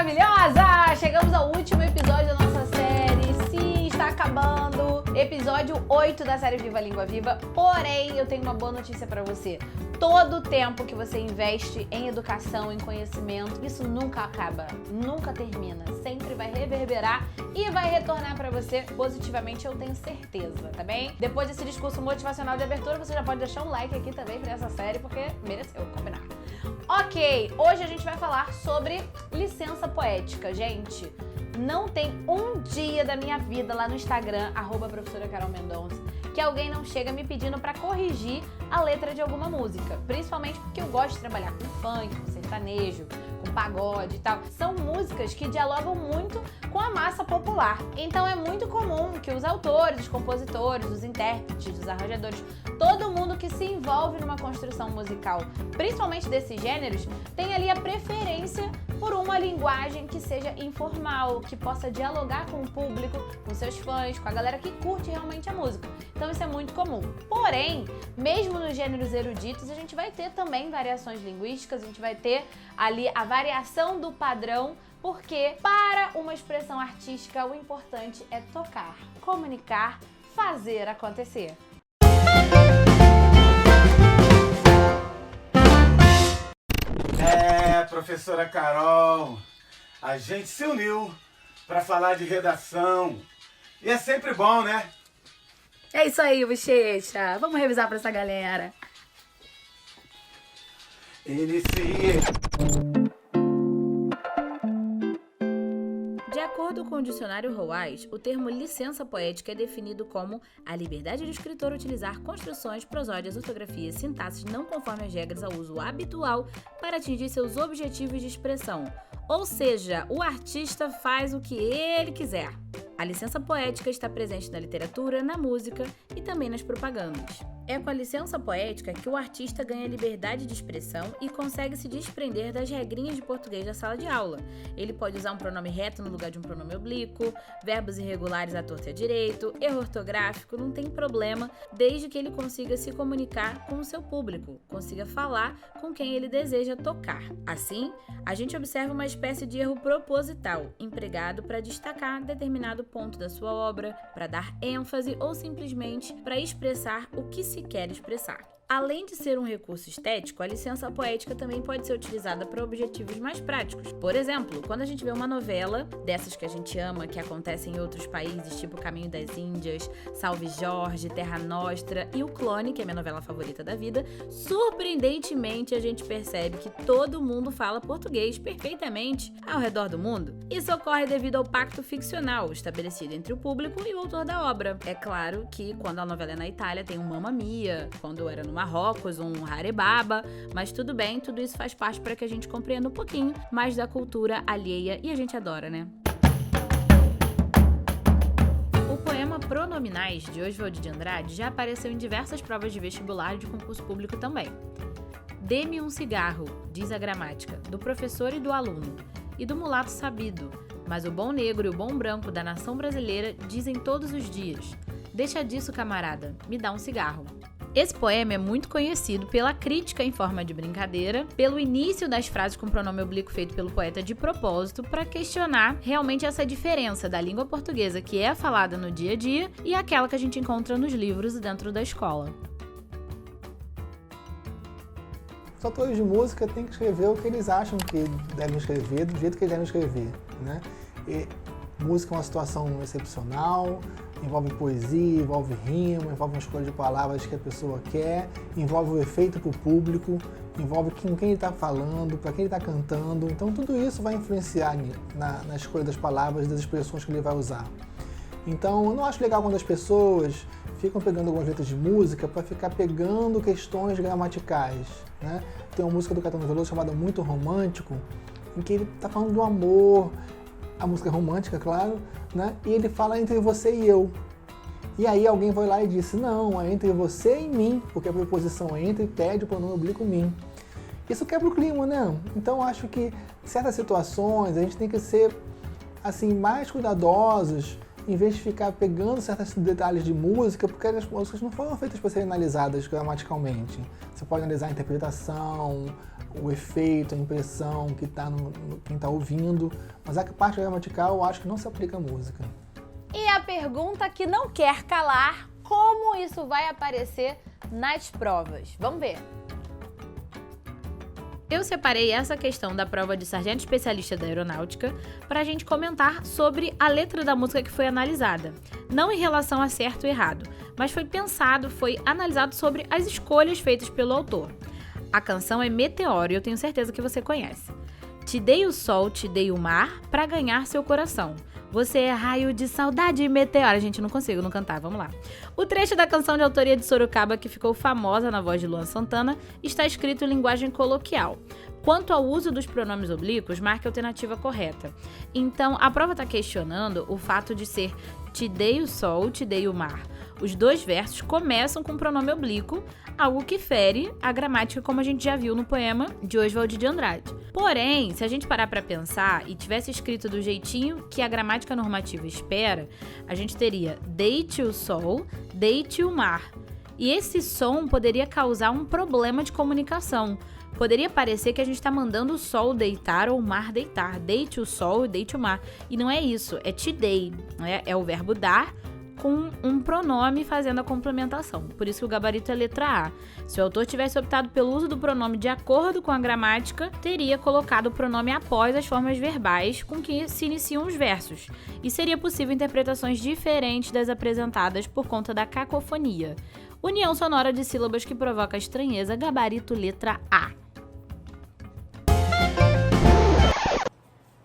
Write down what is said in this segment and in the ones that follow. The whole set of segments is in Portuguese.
maravilhosa! Chegamos ao último episódio da nossa série. Sim, está acabando. Episódio 8 da série Viva a Língua Viva. Porém, eu tenho uma boa notícia pra você. Todo o tempo que você investe em educação, em conhecimento, isso nunca acaba, nunca termina. Sempre vai reverberar e vai retornar pra você positivamente, eu tenho certeza, tá bem? Depois desse discurso motivacional de abertura, você já pode deixar um like aqui também pra essa série, porque mereceu, combinar. Ok, hoje a gente vai falar sobre licença poética. Gente, não tem um dia da minha vida lá no Instagram, @professora Carol Mendonça, que alguém não chega me pedindo pra corrigir a letra de alguma música. Principalmente porque eu gosto de trabalhar com funk, com sertanejo, com pagode e tal. São músicas que dialogam muito com a massa popular. Então é muito comum que os autores, os compositores, os intérpretes, os arranjadores, todo mundo que se envolve numa construção musical, principalmente desses gêneros, tem ali a preferência por uma linguagem que seja informal, que possa dialogar com o público, com seus fãs, com a galera que curte realmente a música. Então isso é muito comum. Porém, mesmo nos gêneros eruditos, a gente vai ter também variações linguísticas, a gente vai ter ali a variação do padrão, porque para uma expressão artística o importante é tocar, comunicar, fazer acontecer. Professora Carol, a gente se uniu para falar de redação e é sempre bom, né? É isso aí, Bochecha. Vamos revisar para essa galera. Inicie. De acordo com o dicionário Roais, o termo licença poética é definido como a liberdade do escritor utilizar construções, prosódias, ortografias, sintaxes não conforme as regras ao uso habitual para atingir seus objetivos de expressão. Ou seja, o artista faz o que ele quiser. A licença poética está presente na literatura, na música e também nas propagandas. É com a licença poética que o artista ganha liberdade de expressão e consegue se desprender das regrinhas de português da sala de aula. Ele pode usar um pronome reto no lugar de um pronome oblíquo, verbos irregulares à torta e à direito, erro ortográfico, não tem problema, desde que ele consiga se comunicar com o seu público, consiga falar com quem ele deseja tocar. Assim, a gente observa uma espécie de erro proposital, empregado para destacar determinado ponto da sua obra, para dar ênfase ou simplesmente para expressar o que se quer expressar. Além de ser um recurso estético, a licença poética também pode ser utilizada para objetivos mais práticos. Por exemplo, quando a gente vê uma novela, dessas que a gente ama, que acontecem em outros países, tipo Caminho das Índias, Salve Jorge, Terra Nostra e O Clone, que é a minha novela favorita da vida, surpreendentemente a gente percebe que todo mundo fala português perfeitamente ao redor do mundo. Isso ocorre devido ao pacto ficcional estabelecido entre o público e o autor da obra. É claro que quando a novela é na Itália tem um Mamma Mia, quando era no Marrocos, um Harebaba, mas tudo bem, tudo isso faz parte para que a gente compreenda um pouquinho mais da cultura alheia e a gente adora, né? O poema Pronominais, de Oswald de Andrade, já apareceu em diversas provas de vestibular e de concurso público também. Dê-me um cigarro, diz a gramática, do professor e do aluno, e do mulato sabido, mas o bom negro e o bom branco da nação brasileira dizem todos os dias: deixa disso, camarada, me dá um cigarro. Esse poema é muito conhecido pela crítica em forma de brincadeira, pelo início das frases com pronome oblíquo feito pelo poeta de propósito, para questionar realmente essa diferença da língua portuguesa que é falada no dia a dia e aquela que a gente encontra nos livros e dentro da escola. Os autores de música têm que escrever o que eles acham que devem escrever, do jeito que eles devem escrever, né? E música é uma situação excepcional, envolve poesia, envolve rima, envolve uma escolha de palavras que a pessoa quer, envolve o efeito para o público, envolve com quem ele está falando, para quem ele está cantando. Então tudo isso vai influenciar na escolha das palavras e das expressões que ele vai usar. Então eu não acho legal quando as pessoas ficam pegando algumas letras de música para ficar pegando questões gramaticais, né? Tem uma música do Caetano Veloso chamada Muito Romântico, em que ele está falando do amor, a música é romântica, claro, né? E ele fala entre você e eu. E aí alguém vai lá e disse, não, é entre você e mim, porque a preposição entre pede o pronome oblíquo mim. Isso quebra o clima, né? Então acho que em certas situações a gente tem que ser assim, mais cuidadosos em vez de ficar pegando certos detalhes de música, porque as músicas não foram feitas para serem analisadas gramaticalmente. Você pode analisar a interpretação, o efeito, a impressão que está quem está ouvindo, mas a parte gramatical eu acho que não se aplica à música. E a pergunta que não quer calar, como isso vai aparecer nas provas? Vamos ver. Eu separei essa questão da prova de sargento especialista da aeronáutica para a gente comentar sobre a letra da música que foi analisada. Não em relação a certo e errado, mas foi analisado sobre as escolhas feitas pelo autor. A canção é Meteoro e eu tenho certeza que você conhece. Te dei o sol, te dei o mar para ganhar seu coração. Você é raio de saudade e meteoro. Gente, não consigo não cantar, vamos lá. O trecho da canção de autoria de Sorocaba, que ficou famosa na voz de Luan Santana, está escrito em linguagem coloquial. Quanto ao uso dos pronomes oblíquos, marque a alternativa correta. Então, a prova está questionando o fato de ser te dei o sol, te dei o mar. Os dois versos começam com pronome oblíquo, algo que fere a gramática como a gente já viu no poema de Oswald de Andrade. Porém, se a gente parar para pensar e tivesse escrito do jeitinho que a gramática normativa espera, a gente teria deite o sol, deite o mar. E esse som poderia causar um problema de comunicação. Poderia parecer que a gente está mandando o sol deitar ou o mar deitar. Deite o sol e deite o mar. E não é isso, é te dei. É o verbo dar com um pronome fazendo a complementação. Por isso que o gabarito é letra A. Se o autor tivesse optado pelo uso do pronome de acordo com a gramática, teria colocado o pronome após as formas verbais com que se iniciam os versos. E seria possível interpretações diferentes das apresentadas por conta da cacofonia. União sonora de sílabas que provoca estranheza, gabarito letra A.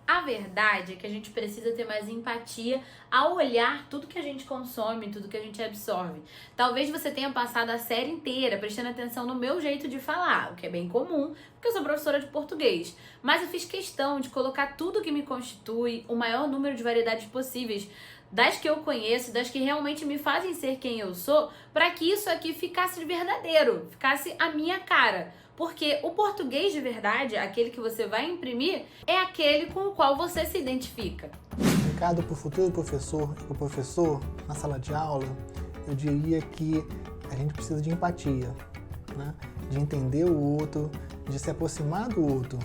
A verdade é que a gente precisa ter mais empatia ao olhar tudo que a gente consome, tudo que a gente absorve. Talvez você tenha passado a série inteira prestando atenção no meu jeito de falar, o que é bem comum, porque eu sou professora de português. Mas eu fiz questão de colocar tudo que me constitui, o maior número de variedades possíveis, das que eu conheço, das que realmente me fazem ser quem eu sou, para que isso aqui ficasse verdadeiro, ficasse a minha cara. Porque o português de verdade, aquele que você vai imprimir, é aquele com o qual você se identifica. Recado para o futuro professor e para o professor na sala de aula, eu diria que a gente precisa de empatia, né? De entender o outro, de se aproximar do outro,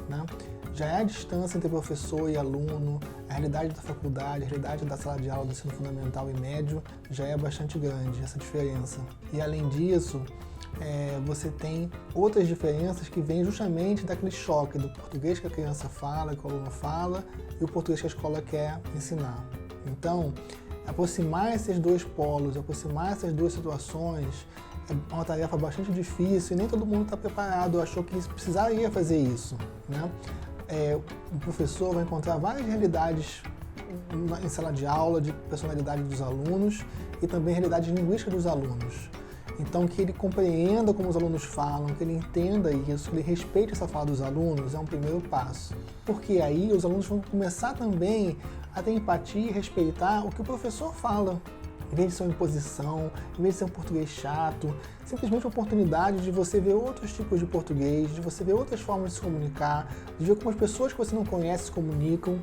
né? Já é a distância entre professor e aluno, a realidade da faculdade, a realidade da sala de aula do ensino fundamental e médio já é bastante grande, essa diferença. E além disso, você tem outras diferenças que vêm justamente daquele choque do português que a criança fala, que o aluno fala, e o português que a escola quer ensinar. Então, aproximar esses dois polos, aproximar essas duas situações é uma tarefa bastante difícil e nem todo mundo está preparado, achou que precisaria fazer isso, né? O professor vai encontrar várias realidades em sala de aula, de personalidade dos alunos e também realidades linguísticas dos alunos. Então, que ele compreenda como os alunos falam, que ele entenda isso, que ele respeite essa fala dos alunos, é um primeiro passo. Porque aí os alunos vão começar também a ter empatia e respeitar o que o professor fala. Em vez de ser uma imposição, em vez de ser um português chato, simplesmente uma oportunidade de você ver outros tipos de português, de você ver outras formas de se comunicar, de ver como as pessoas que você não conhece se comunicam,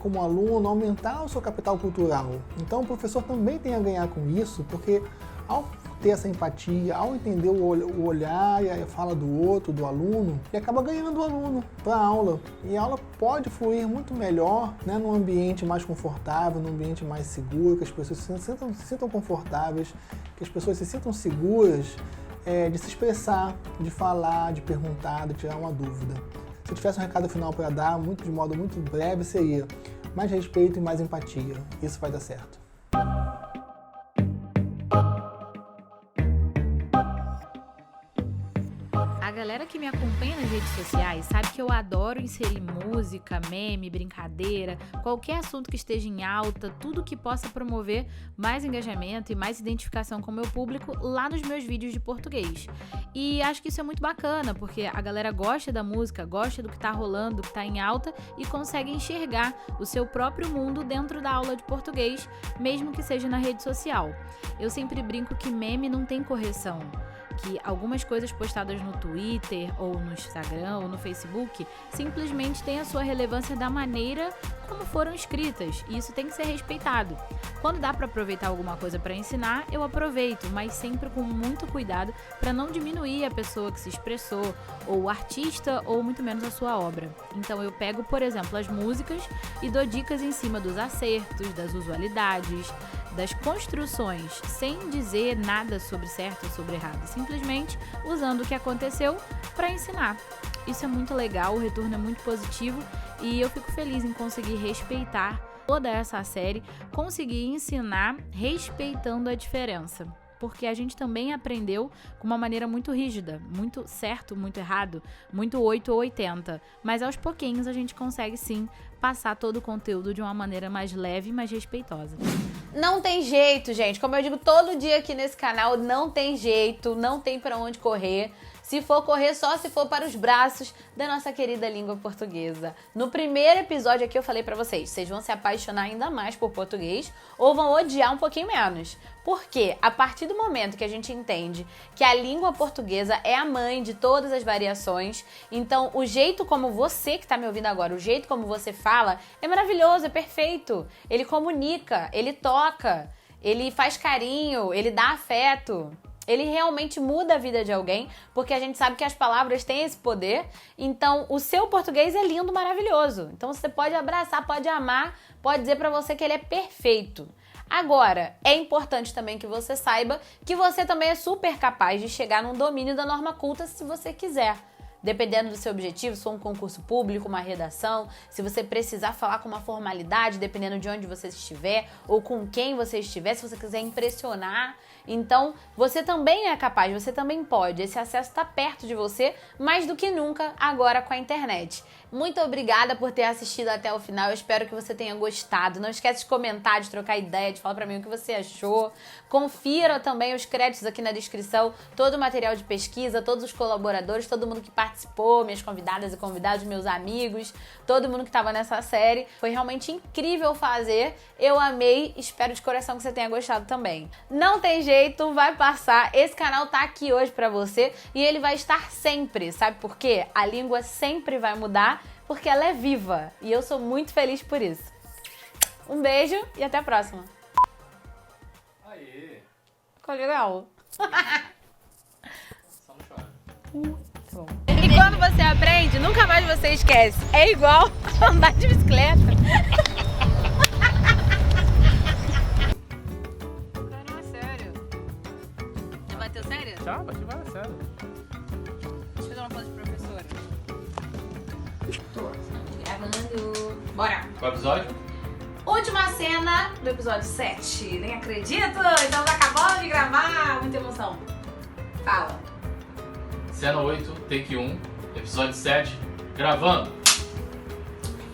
como aluno, aumentar o seu capital cultural. Então, o professor também tem a ganhar com isso, porque ao ter essa empatia, ao entender o olhar e a fala do outro, do aluno, ele acaba ganhando o aluno para a aula. E a aula pode fluir muito melhor, né, num ambiente mais confortável, num ambiente mais seguro, que as pessoas se sintam confortáveis, que as pessoas se sintam seguras de se expressar, de falar, de perguntar, de tirar uma dúvida. Se eu tivesse um recado final para dar, de modo muito breve, seria mais respeito e mais empatia. Isso vai dar certo. A galera que me acompanha nas redes sociais sabe que eu adoro inserir música, meme, brincadeira, qualquer assunto que esteja em alta, tudo que possa promover mais engajamento e mais identificação com o meu público lá nos meus vídeos de português. E acho que isso é muito bacana, porque a galera gosta da música, gosta do que tá rolando, do que tá em alta e consegue enxergar o seu próprio mundo dentro da aula de português, mesmo que seja na rede social. Eu sempre brinco que meme não tem correção, que algumas coisas postadas no Twitter ou no Instagram ou no Facebook simplesmente têm a sua relevância da maneira como foram escritas, e isso tem que ser respeitado. Quando dá para aproveitar alguma coisa para ensinar, eu aproveito, mas sempre com muito cuidado para não diminuir a pessoa que se expressou, ou o artista, ou muito menos a sua obra. Então eu pego, por exemplo, as músicas e dou dicas em cima dos acertos, das usualidades, das construções, sem dizer nada sobre certo ou sobre errado, simplesmente usando o que aconteceu para ensinar. Isso é muito legal, o retorno é muito positivo e eu fico feliz em conseguir respeitar toda essa série, conseguir ensinar respeitando a diferença. Porque a gente também aprendeu com uma maneira muito rígida, muito certo, muito errado, muito 8 ou 80. Mas aos pouquinhos a gente consegue sim passar todo o conteúdo de uma maneira mais leve e mais respeitosa. Não tem jeito, gente. Como eu digo todo dia aqui nesse canal, não tem jeito, não tem pra onde correr. Se for correr, só se for para os braços da nossa querida língua portuguesa. No primeiro episódio aqui eu falei pra vocês vão se apaixonar ainda mais por português ou vão odiar um pouquinho menos. Porque a partir do momento que a gente entende que a língua portuguesa é a mãe de todas as variações, então o jeito como você que tá me ouvindo agora, o jeito como você fala é maravilhoso, é perfeito. Ele comunica, ele toca, ele faz carinho, ele dá afeto. Ele realmente muda a vida de alguém, porque a gente sabe que as palavras têm esse poder. Então, o seu português é lindo, maravilhoso. Então, você pode abraçar, pode amar, pode dizer pra você que ele é perfeito. Agora, é importante também que você saiba que você também é super capaz de chegar num domínio da norma culta se você quiser. Dependendo do seu objetivo, se for um concurso público, uma redação, se você precisar falar com uma formalidade, dependendo de onde você estiver ou com quem você estiver, se você quiser impressionar. Então, você também é capaz, você também pode. Esse acesso está perto de você, mais do que nunca agora com a internet. Muito obrigada por ter assistido até o final. Eu espero que você tenha gostado. Não esquece de comentar, de trocar ideia, de falar pra mim o que você achou. Confira também os créditos aqui na descrição, todo o material de pesquisa, todos os colaboradores, todo mundo que participou, minhas convidadas e convidados, meus amigos, todo mundo que estava nessa série. Foi realmente incrível fazer. Eu amei, espero de coração que você tenha gostado também. Não tem jeito, vai passar. Esse canal tá aqui hoje pra você e ele vai estar sempre. Sabe por quê? A língua sempre vai mudar porque ela é viva e eu sou muito feliz por isso. Um beijo e até a próxima. Aê! Ficou legal? Só não chora. Bom. E quando você aprende, nunca mais você esquece. É igual andar de bicicleta. Caramba, sério? Já bateu sério? Já, bati várias, sério. Deixa eu fazer uma coisa de professora. Gravando. Bora! Qual episódio? Última cena do episódio 7. Nem acredito! Estamos acabando de gravar. Muita emoção. Fala. Cena 8, take 1, episódio 7, gravando.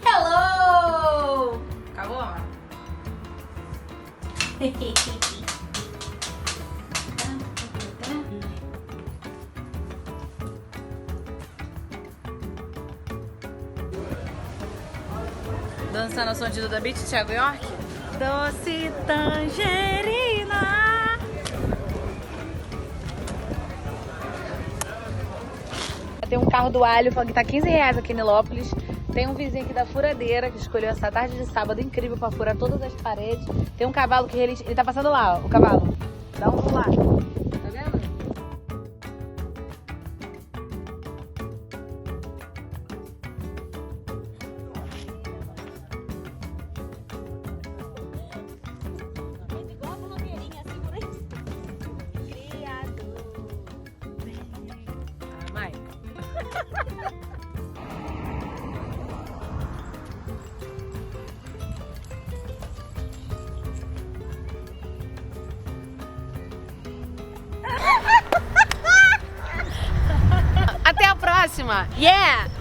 Hello! Acabou, amor? Dançando ao som de Duda Beat, Thiago York. Doce tangerina. Tem um carro do alho falando que tá R$15 aqui em Nilópolis. Tem um vizinho aqui da furadeira que escolheu essa tarde de sábado incrível pra furar todas as paredes. Tem um cavalo que ele tá passando lá, ó, o cavalo. Dá um pulo lá. Tá vendo? Até a próxima! Yeah!